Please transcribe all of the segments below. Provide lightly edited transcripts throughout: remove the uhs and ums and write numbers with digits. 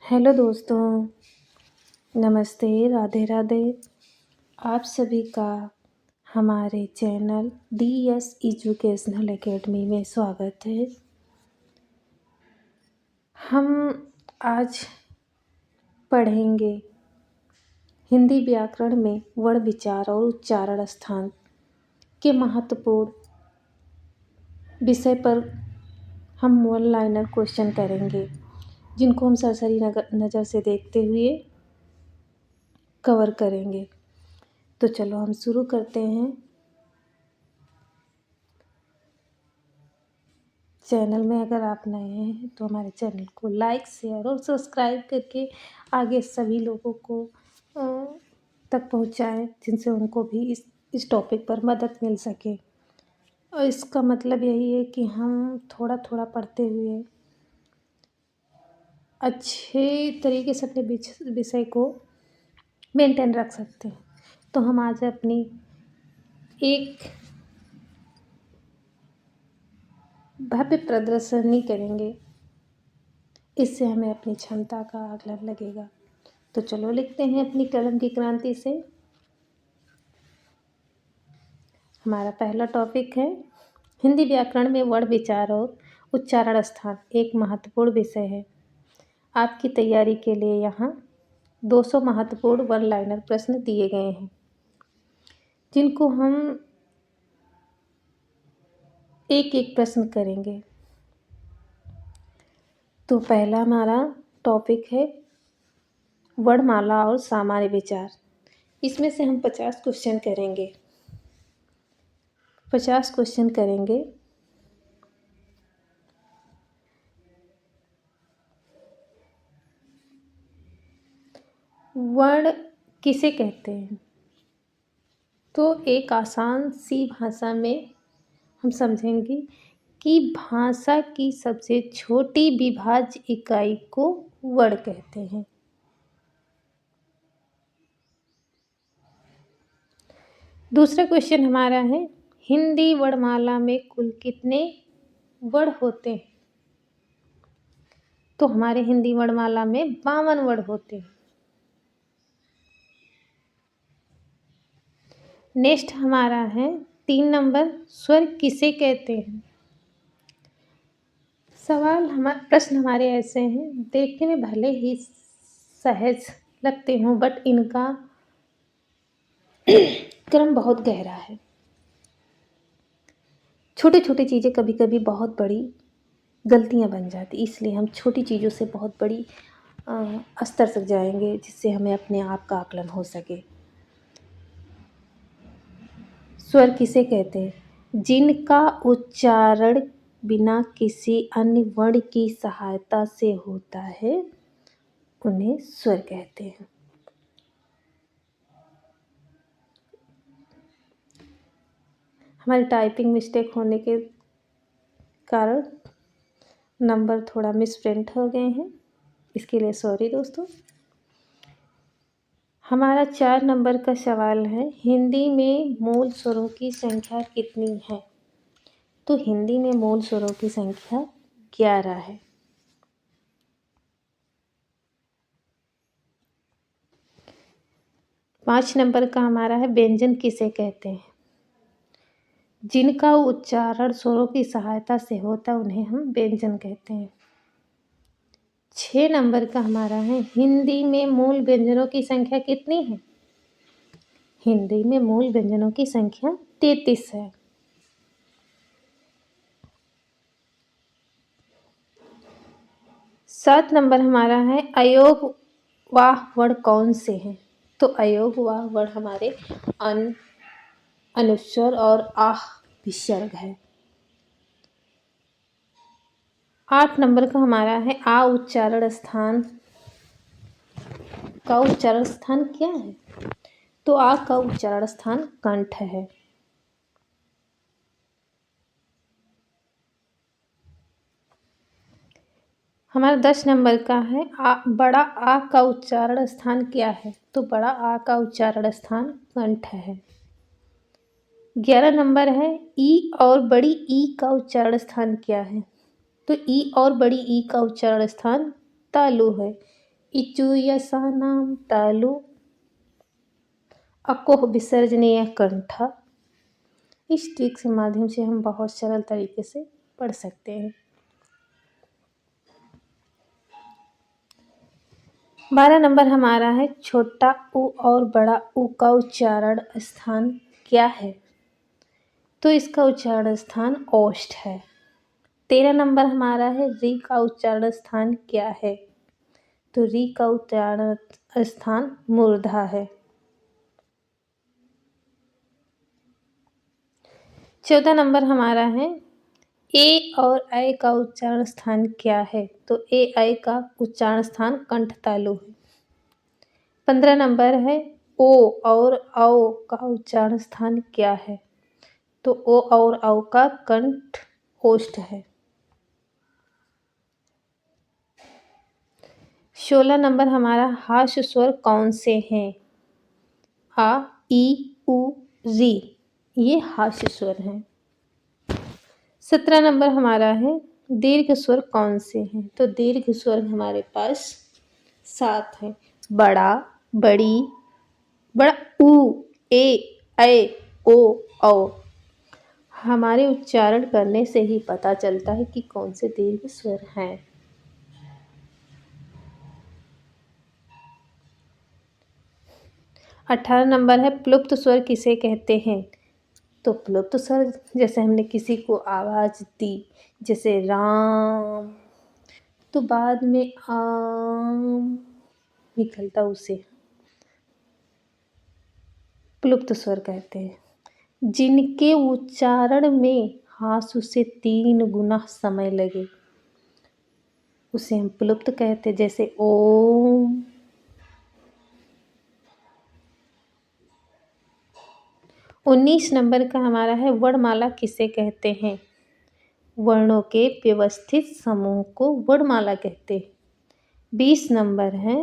Hello दोस्तों, नमस्ते, राधे राधे। आप सभी का हमारे चैनल DS एजुकेशनल एकेडमी में स्वागत है। हम आज पढ़ेंगे हिंदी व्याकरण में वर्ण विचार और उच्चारण स्थान के महत्वपूर्ण विषय पर हम वन लाइनर क्वेश्चन करेंगे, जिनको हम सरसरी नज़र से देखते हुए कवर करेंगे। तो चलो हम शुरू करते हैं। चैनल में अगर आप नए हैं तो हमारे चैनल को लाइक, शेयर और सब्सक्राइब करके आगे सभी लोगों को तक पहुंचाएं, जिनसे उनको भी इस टॉपिक पर मदद मिल सके। और इसका मतलब यही है कि हम थोड़ा थोड़ा पढ़ते हुए अच्छे तरीके से अपने विषय को मेंटेन रख सकते हैं। तो हम आज अपनी एक भव्य प्रदर्शनी करेंगे। इससे हमें अपनी क्षमता का आकलन लगेगा। तो चलो लिखते हैं अपनी कलम की क्रांति से। हमारा पहला टॉपिक है हिंदी व्याकरण में वर्ण विचार और उच्चारण स्थान एक महत्वपूर्ण विषय है। आपकी तैयारी के लिए यहाँ 200 महत्वपूर्ण वन लाइनर प्रश्न दिए गए हैं, जिनको हम एक एक प्रश्न करेंगे। तो पहला हमारा टॉपिक है वर्णमाला और सामान्य विचार। इसमें से हम 50 क्वेश्चन करेंगे। 50 क्वेश्चन करेंगे। वर्ण किसे कहते हैं? तो एक आसान सी भाषा में हम समझेंगे कि भाषा की सबसे छोटी विभाज्य इकाई को वर्ण कहते हैं। दूसरा क्वेश्चन हमारा है हिंदी वर्णमाला में कुल कितने वर्ण होते हैं? तो हमारे हिंदी वर्णमाला में 52 वर्ण होते हैं। नेक्स्ट हमारा है 3 नंबर स्वर किसे कहते हैं? प्रश्न हमारे ऐसे हैं, देखने में भले ही सहज लगते हों बट इनका क्रम बहुत गहरा है। छोटी छोटी चीज़ें कभी कभी बहुत बड़ी गलतियां बन जाती, इसलिए हम छोटी चीज़ों से बहुत बड़ी स्तर तक जाएंगे, जिससे हमें अपने आप का आकलन हो सके। स्वर किसे कहते हैं? जिनका उच्चारण बिना किसी अन्य वर्ण की सहायता से होता है, उन्हें स्वर कहते हैं। हमारी टाइपिंग मिस्टेक होने के कारण नंबर थोड़ा मिसप्रिंट हो गए हैं, इसके लिए सॉरी दोस्तों। हमारा 4 नंबर का सवाल है हिंदी में मूल स्वरों की संख्या कितनी है? तो हिंदी में मूल स्वरों की संख्या 11 है। पाँच नंबर का हमारा है व्यंजन किसे कहते हैं? जिनका उच्चारण स्वरों की सहायता से होता है, उन्हें हम व्यंजन कहते हैं। 6 नंबर का हमारा है हिंदी में मूल व्यंजनों की संख्या कितनी है? हिंदी में मूल व्यंजनों की संख्या 33 है। 7 नंबर हमारा है अयोग वाह वर्ण कौन से हैं? तो अयोग वाह वर्ण हमारे अन, अनुस्वर और आह विसर्ग है। 8 नंबर का हमारा है आ उच्चारण स्थान का उच्चारण स्थान क्या है? तो आ का उच्चारण स्थान कंठ है। हमारा 10 नंबर का है बड़ा आ का उच्चारण स्थान क्या है? तो बड़ा आ का उच्चारण स्थान कंठ है। 11 नंबर है ई और बड़ी ई का उच्चारण स्थान क्या है? तो ई और बड़ी ई का उच्चारण स्थान तालु है। इचुयसानां तालु अकोह विसर्जनीय कंठ। इस ट्रिक के माध्यम से हम बहुत सरल तरीके से पढ़ सकते हैं। 12 नंबर हमारा है छोटा ऊ और बड़ा ऊ का उच्चारण स्थान क्या है? तो इसका उच्चारण स्थान ओष्ठ है। 13 नंबर हमारा है री का उच्चारण स्थान क्या है? तो री का उच्चारण स्थान मूर्धा है। 14 नंबर हमारा है ए और ऐ का उच्चारण स्थान क्या है? तो ए ऐ का उच्चारण स्थान कंठ तालु है। 15 नंबर है ओ और औ का उच्चारण स्थान क्या है? तो ओ और औ का कंठ ओष्ठ है। 16 नंबर हमारा हास्य स्वर कौन से हैं? आ, ई, उ, री, ये हास्य स्वर हैं। 17 नंबर हमारा है दीर्घ स्वर कौन से हैं? तो दीर्घ स्वर हमारे पास 7 हैं। बड़ा, बड़ी, बड़ा, ऊ, ए, ऐ, ओ, औ। हमारे उच्चारण करने से ही पता चलता है कि कौन से दीर्घ स्वर हैं। 18 नंबर है प्लुप्त स्वर किसे कहते हैं? तो प्लुप्त स्वर जैसे हमने किसी को आवाज़ दी, जैसे राम, तो बाद में आम निकलता उसे प्लुप्त स्वर कहते हैं। जिनके उच्चारण में हासु से 3 गुना समय लगे उसे हम प्लुप्त कहते हैं, जैसे ओम। 19 नंबर का हमारा है वर्णमाला किसे कहते हैं? वर्णों के व्यवस्थित समूह को वर्णमाला कहते हैं। 20 नंबर है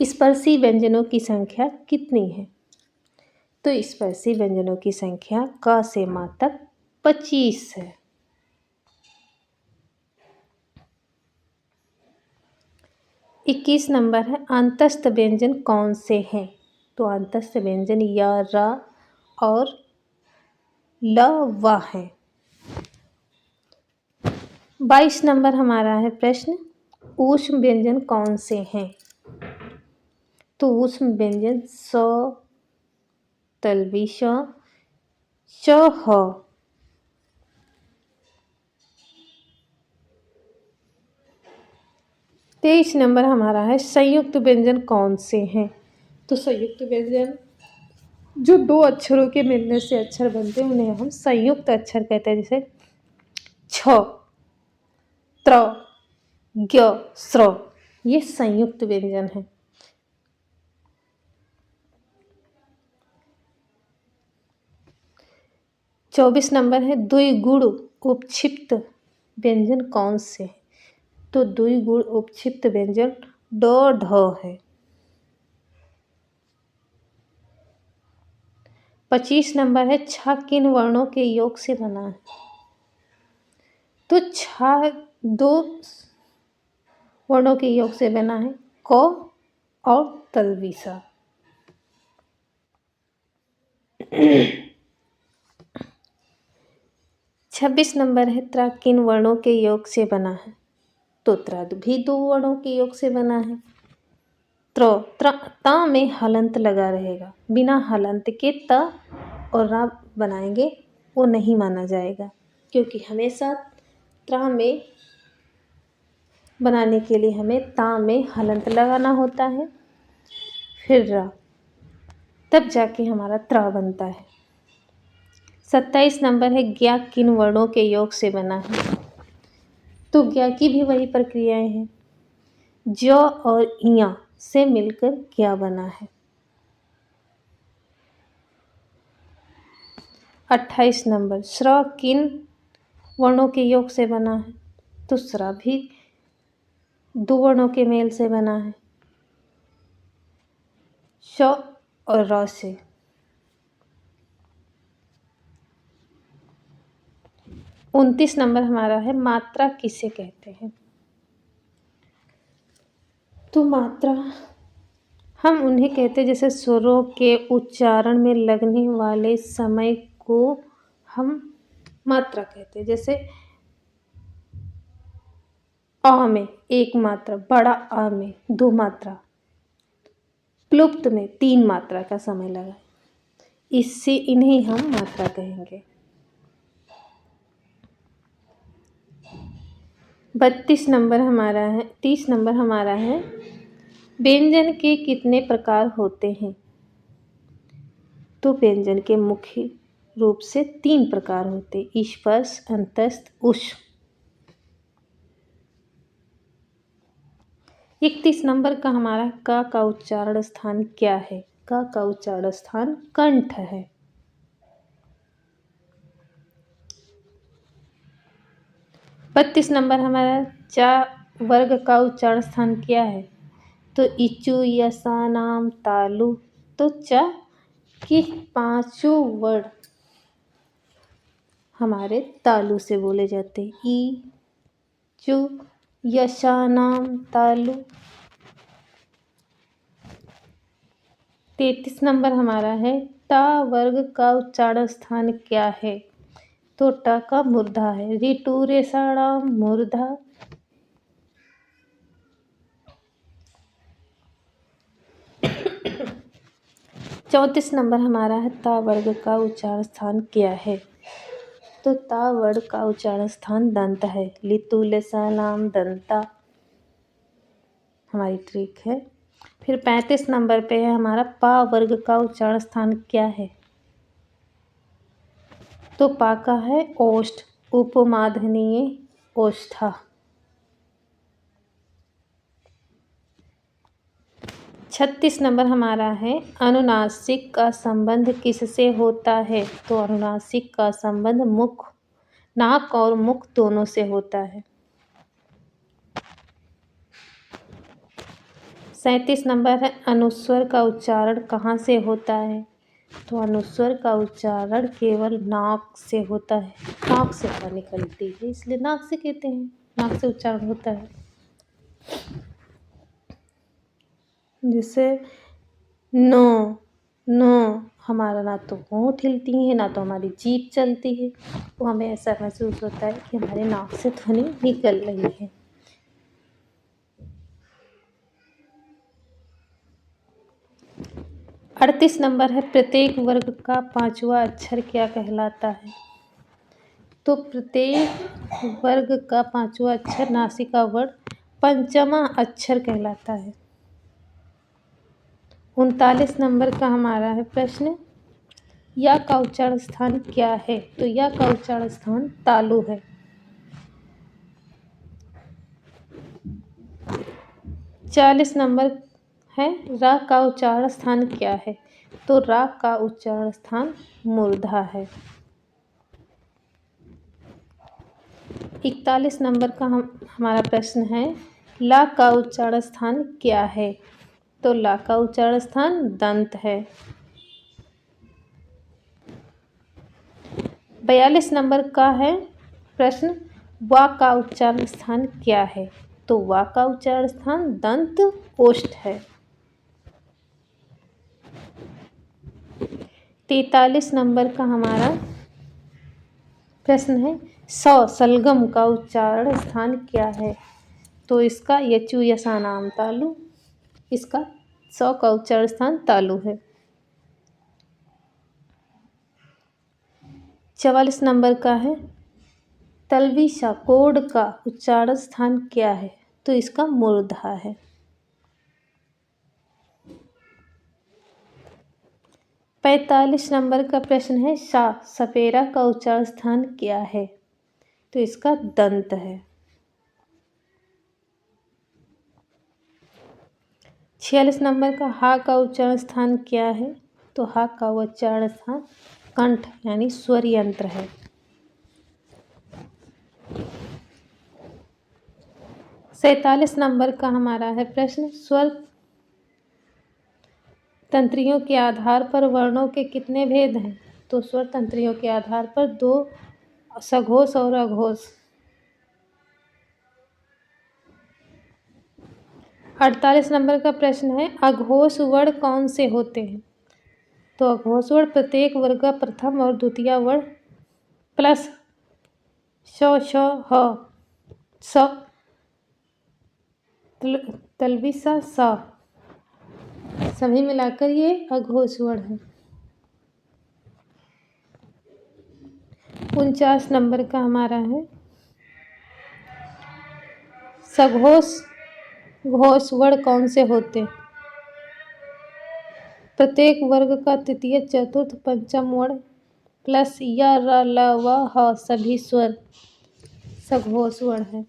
स्पर्शी व्यंजनों की संख्या कितनी है? तो स्पर्शी व्यंजनों की संख्या क से म तक 25 है। 21 नंबर है अंतस्थ व्यंजन कौन से हैं? तो अंतस्थ व्यंजन य, र और ल, व है। 22 नंबर हमारा है प्रश्न ऊष्म व्यंजन कौन से हैं? तो ऊष्म व्यंजन स, तलवी श, च, ह। 23 नंबर हमारा है संयुक्त व्यंजन कौन से हैं? तो संयुक्त व्यंजन जो 2 अक्षरों के मिलने से अक्षर बनते हैं उन्हें हम संयुक्त अक्षर कहते हैं, जैसे छ, त्र, ज्ञ, स्र, ये संयुक्त व्यंजन है। 24 नंबर है द्विगुण उपक्षिप्त व्यंजन कौन से है? तो द्विगुण उपक्षिप्त व्यंजन ड, ढ है। 25 नंबर है छ किन वर्णों के योग से बना है? तो छ 2 वर्णों के योग से बना है, क और तलवी सा। 26 नंबर है त्र किन वर्णों के योग से बना है? तो त्र भी 2 वर्णों के योग से बना है। ता में हलंत लगा रहेगा, बिना हलंत के त और रा बनाएंगे वो नहीं माना जाएगा, क्योंकि हमेशा त्र में बनाने के लिए हमें ता में हलंत लगाना होता है, फिर रा, तब जाके हमारा त्र बनता है। 27 नंबर है ज्ञा किन वर्णों के योग से बना है? तो ज्ञा की भी वही प्रक्रियाएं हैं, ज और इया से मिलकर ज्ञा बना है। 28 नंबर श्र किन वर्णों के योग से बना है? तो श्र भी 2 वर्णों के मेल से बना है, श और र से। 29 नंबर हमारा है मात्रा किसे कहते हैं? तो मात्रा हम उन्हें कहते हैं जैसे स्वरों के उच्चारण में लगने वाले समय को हम मात्रा कहते हैं। जैसे अ में 1 मात्रा, बड़ा अ में 2 मात्रा, प्लुप्त में 3 मात्रा का समय लगा। इससे इन्हें हम मात्रा कहेंगे। 32 नंबर हमारा है, 30 नंबर हमारा है, व्यंजन के कितने प्रकार होते हैं? तो व्यंजन के मुख्य रूप से 3 प्रकार होते हैं, स्पर्श, अंतस्थ, उष्ण। 31 नंबर का हमारा क का उच्चारण स्थान क्या है? क का उच्चारण स्थान कंठ है। 32 नंबर हमारा च वर्ग का उच्चारण स्थान क्या है? तो इचु, यसा, नाम, तालु। तो च के 5 वर्ड हमारे तालु से बोले जाते हैं। ई, चु, यशा, नाम, तालु। 33 नंबर हमारा है, ट वर्ग का उच्चारण स्थान क्या है? तो ट का मूर्धा है। ऋतु, रेषाणाम, मूर्धा। 34 नंबर हमारा है, ता वर्ग का उच्चारण स्थान क्या है? तो ता वर्ग का उच्चारण स्थान दंत है। लितु, लसा, लाम, दंता हमारी ट्रिक है। फिर 35 नंबर पे है हमारा, पा वर्ग का उच्चारण स्थान क्या है? तो पा का है ओष्ठ, उपमाधनीय, ओष्ठा। 36 नंबर हमारा है, अनुनासिक का संबंध किससे होता है? तो अनुनासिक का संबंध मुख, नाक और मुख दोनों से होता है। 37 नंबर है, अनुस्वर का उच्चारण कहाँ से होता है? तो अनुस्वर का उच्चारण केवल नाक से होता है। नाक से हवा निकलती है, इसलिए नाक से कहते हैं, नाक से उच्चारण होता है। जैसे नो, नो हमारा ना तो होंठ हिलती है, ना तो हमारी जीभ चलती है, तो हमें ऐसा महसूस होता है कि हमारे नाक से ध्वनि निकल रही है। 38 नंबर है, प्रत्येक वर्ग का 5वां अक्षर क्या कहलाता है? तो प्रत्येक वर्ग का 5वां अक्षर नासिका वर्ण 5वां अक्षर कहलाता है। 39 नंबर का हमारा है प्रश्न, या का उच्चारण स्थान क्या है? तो या का उच्चारण स्थान तालु है। 40 नंबर है, रा का उच्चारण स्थान क्या है? तो रा का उच्चारण स्थान मूर्धा है। 41 नंबर का हमारा प्रश्न है, ला का उच्चारण स्थान क्या है? तो ला का उच्चारण स्थान दंत है। 42 नंबर का है प्रश्न, वा का उच्चारण स्थान क्या है? तो वा का उच्चारण स्थान दंत ओष्ठ है। 43 नंबर का हमारा प्रश्न है, सलगम का उच्चारण स्थान क्या है? तो इसका यचु, यसा, नाम, तालु। इसका स का उच्चारण स्थान तालु है। 44 नंबर का है, तलवी कोड का उच्चारण स्थान क्या है? तो इसका मूर्धा है। 45 नंबर का प्रश्न है, सपेरा का उच्चारण स्थान क्या है? तो इसका दंत है। 46 नंबर का हा का उच्चारण स्थान क्या है? तो हा का उच्चारण स्थान कंठ यानी स्वर यंत्र है। 47 नंबर का हमारा है प्रश्न, स्वर तंत्रियों के आधार पर वर्णों के कितने भेद हैं? तो स्वर तंत्रियों के आधार पर 2 सघोष और अघोष। 48 नंबर का प्रश्न है, अघोष वर्ण कौन से होते हैं? तो अघोष वर्ण प्रत्येक वर्ग का प्रथम और द्वितीय वर्ण प्लस श श ह स तलवी सा सभी मिलाकर ये अघोष वर्ण है। 49 नंबर का हमारा है, सघोष घोष वर्ण कौन से होते? प्रत्येक वर्ग का तृतीय चतुर्थ पंचम वर्ण प्लस य र ल व ह सभी स्वर सघोष वर्ण है।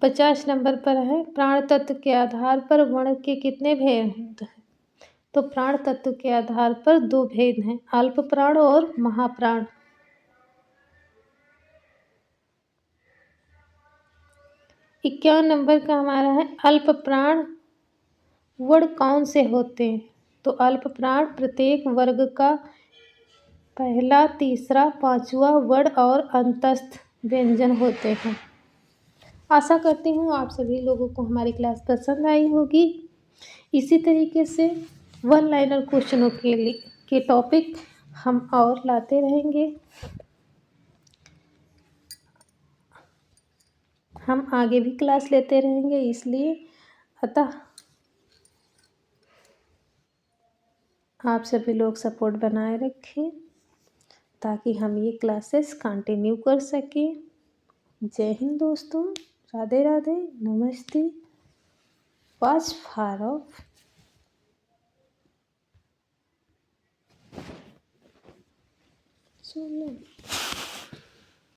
50 नंबर पर है, प्राण तत्व के आधार पर वर्ण के कितने भेद हैं? तो प्राण तत्व के आधार पर 2 भेद हैं, अल्प प्राण और महाप्राण। 51 नंबर का हमारा है, अल्प प्राण वर्ण कौन से होते हैं? तो अल्प प्राण प्रत्येक वर्ग का पहला, तीसरा, पांचवा वर्ण और अंतस्थ व्यंजन होते हैं। आशा करती हूँ आप सभी लोगों को हमारी क्लास पसंद आई होगी। इसी तरीके से वन लाइनर क्वेश्चनों के टॉपिक हम और लाते रहेंगे। हम आगे भी क्लास लेते रहेंगे, इसलिए अतः आप सभी लोग सपोर्ट बनाए रखें ताकि हम ये क्लासेस कंटिन्यू कर सकें। जय हिंद दोस्तों, राधे राधे, नमस्ते, वाच फार ऑफ। सुन